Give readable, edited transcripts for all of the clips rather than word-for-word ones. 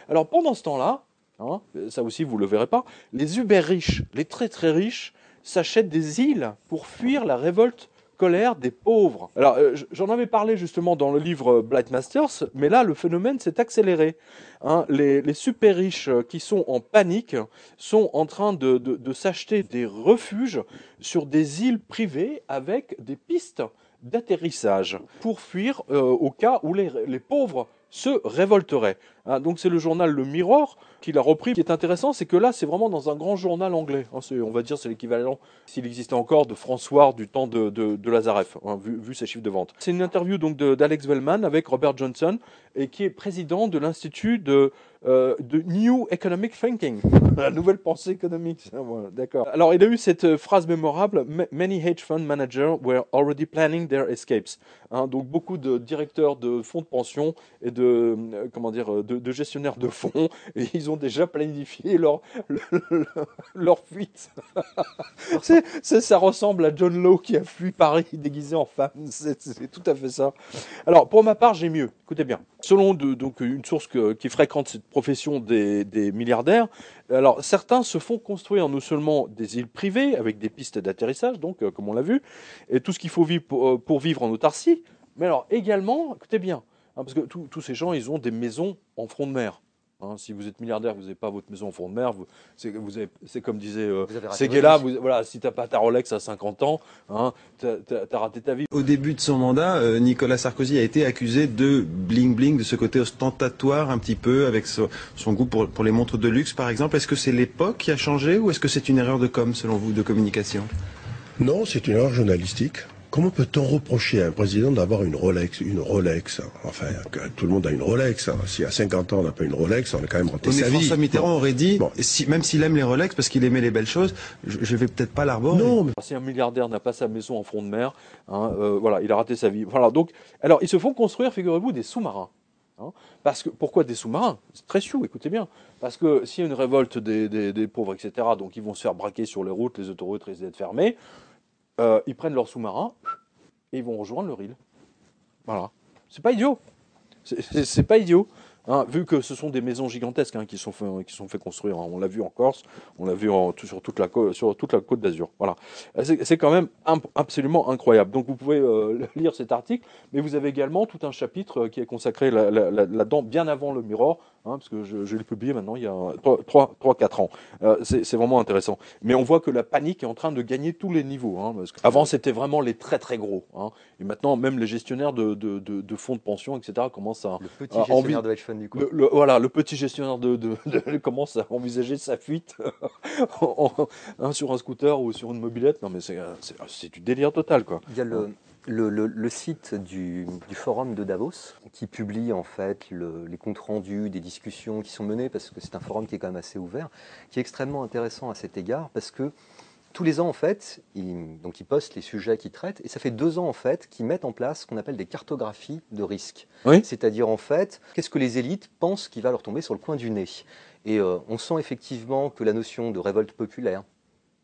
Alors pendant ce temps-là, hein, ça aussi vous le verrez pas, les Uber riches, les très très riches, s'achètent des îles pour fuir la révolte colère des pauvres. Alors, j'en avais parlé justement dans le livre Blight Masters, mais là, le phénomène s'est accéléré. Hein, les super riches qui sont en panique sont en train de s'acheter des refuges sur des îles privées avec des pistes d'atterrissage pour fuir au cas où les pauvres se révolteraient. Hein, donc c'est le journal Le Mirror qui l'a repris. Ce qui est intéressant, c'est que là, c'est vraiment dans un grand journal anglais. Hein, on va dire c'est l'équivalent, s'il existait encore, de François du temps de Lazareff, hein, vu ses chiffres de vente. C'est une interview donc d'Alex Wellman avec Robert Johnson, et qui est président de l'Institut de New Economic Thinking, la nouvelle pensée économique. Voilà, d'accord. Alors, il a eu cette phrase mémorable: Many hedge fund managers were already planning their escapes. Hein, donc, beaucoup de directeurs de fonds de pension et de gestionnaires de fonds, et ils ont déjà planifié leur fuite. Ça ressemble à John Law qui a fui Paris déguisé en femme. C'est tout à fait ça. Alors, pour ma part, j'ai mieux. Écoutez bien. Selon donc une source qui fréquente cette profession des milliardaires, alors certains se font construire non seulement des îles privées avec des pistes d'atterrissage, donc comme on l'a vu, et tout ce qu'il faut vivre pour vivre en autarcie, mais alors également, écoutez bien, hein, parce que tous ces gens, ils ont des maisons en front de mer. Hein, si vous êtes milliardaire, vous n'avez pas votre maison en front de mer, c'est comme disait Seguela, voilà, si tu n'as pas ta Rolex à 50 ans, hein, tu as raté ta vie. Au début de son mandat, Nicolas Sarkozy a été accusé de bling-bling, de ce côté ostentatoire un petit peu, avec son goût pour les montres de luxe par exemple. Est-ce que c'est l'époque qui a changé ou est-ce que c'est une erreur de com selon vous, de communication? Non, c'est une erreur journalistique. Comment peut-on reprocher à un président d'avoir une Rolex? Enfin, tout le monde a une Rolex. Hein. Si à 50 ans on n'a pas une Rolex, on a quand même raté sa vie. François Mitterrand aurait dit, même s'il aime les Rolex parce qu'il aimait les belles choses, je vais peut-être pas l'arborer. Non, mais si un milliardaire n'a pas sa maison en front de mer, hein, voilà, il a raté sa vie. Voilà, donc, alors ils se font construire, figurez-vous, des sous-marins. Hein, parce que pourquoi des sous-marins? C'est très chou, écoutez bien. Parce que s'il y a une révolte des pauvres, etc., donc ils vont se faire braquer sur les routes, les autoroutes risquent d'être fermées. Ils prennent leur sous-marin et ils vont rejoindre leur île. Voilà. C'est pas idiot. C'est pas idiot. Hein, vu que ce sont des maisons gigantesques qui sont fait construire. Hein. On l'a vu en Corse, on l'a vu sur toute la côte d'Azur. Voilà. C'est quand même absolument incroyable. Donc vous pouvez lire cet article, mais vous avez également tout un chapitre qui est consacré là-dedans, bien avant le Mirror, hein, parce que je l'ai publié maintenant il y a 3-4 ans. C'est vraiment intéressant. Mais on voit que la panique est en train de gagner tous les niveaux. Hein, parce qu'avant, c'était vraiment les très très gros. Hein, et maintenant, même les gestionnaires de fonds de pension, etc., commencent à... Le petit gestionnaire de hedge fund, du coup. Voilà, le petit gestionnaire commence à envisager sa fuite sur un scooter ou sur une mobilette. Non, mais c'est du délire total, quoi. Il y a le site du forum de Davos qui publie en fait les comptes rendus des discussions qui sont menées, parce que c'est un forum qui est quand même assez ouvert, qui est extrêmement intéressant à cet égard, parce que tous les ans, en fait, ils postent les sujets qu'ils traitent, et ça fait 2 ans, en fait, qu'ils mettent en place ce qu'on appelle des cartographies de risque. Oui. C'est-à-dire, en fait, qu'est-ce que les élites pensent qui va leur tomber sur le coin du nez. Et on sent effectivement que la notion de révolte populaire,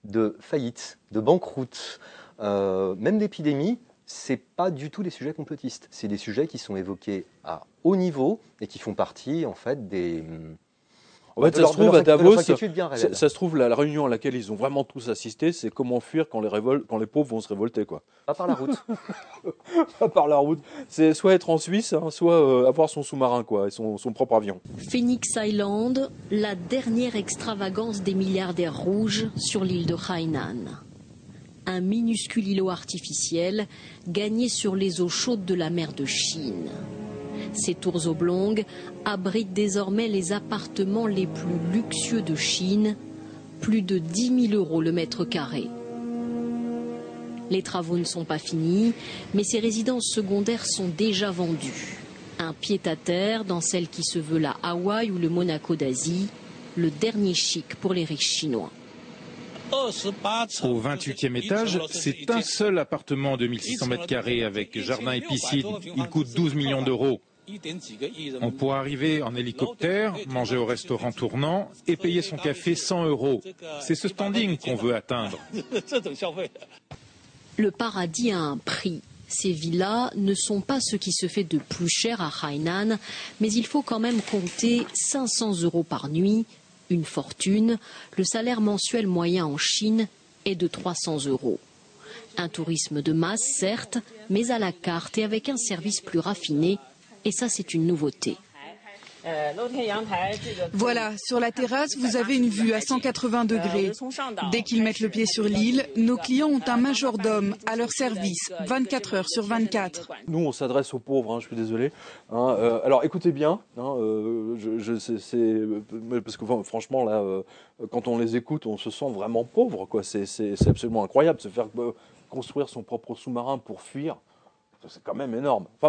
de faillite, de banqueroute, même d'épidémie, c'est pas du tout des sujets complotistes. C'est des sujets qui sont évoqués à haut niveau et qui font partie, en fait, des... En fait, ça se trouve à Davos, ça se trouve la réunion à laquelle ils ont vraiment tous assisté, c'est comment fuir quand les pauvres vont se révolter, quoi. Pas par la route. Pas par la route. C'est soit être en Suisse, hein, soit avoir son sous-marin, quoi, et son propre avion. Phoenix Island, la dernière extravagance des milliardaires rouges sur l'île de Hainan. Un minuscule îlot artificiel gagné sur les eaux chaudes de la mer de Chine. Ces tours oblongues abritent désormais les appartements les plus luxueux de Chine, plus de 10 000 € le mètre carré. Les travaux ne sont pas finis, mais ces résidences secondaires sont déjà vendues. Un pied-à-terre dans celle qui se veut la Hawaï ou le Monaco d'Asie, le dernier chic pour les riches chinois. Au 28e étage, c'est un seul appartement de 1600 mètres carrés avec jardin et piscine. Il coûte 12 millions d'euros. On pourra arriver en hélicoptère, manger au restaurant tournant et payer son café 100 €. C'est ce standing qu'on veut atteindre. Le paradis a un prix. Ces villas ne sont pas ce qui se fait de plus cher à Hainan, mais il faut quand même compter 500 € par nuit, une fortune. Le salaire mensuel moyen en Chine est de 300 €. Un tourisme de masse, certes, mais à la carte et avec un service plus raffiné. Et ça, c'est une nouveauté. Voilà, sur la terrasse, vous avez une vue à 180 degrés. Dès qu'ils mettent le pied sur l'île, nos clients ont un majordome à leur service, 24 heures sur 24. Nous, on s'adresse aux pauvres, hein, je suis désolé. Alors, écoutez bien, parce que franchement, là, quand on les écoute, on se sent vraiment pauvre, quoi. C'est absolument incroyable, se faire construire son propre sous-marin pour fuir, c'est quand même énorme. Enfin,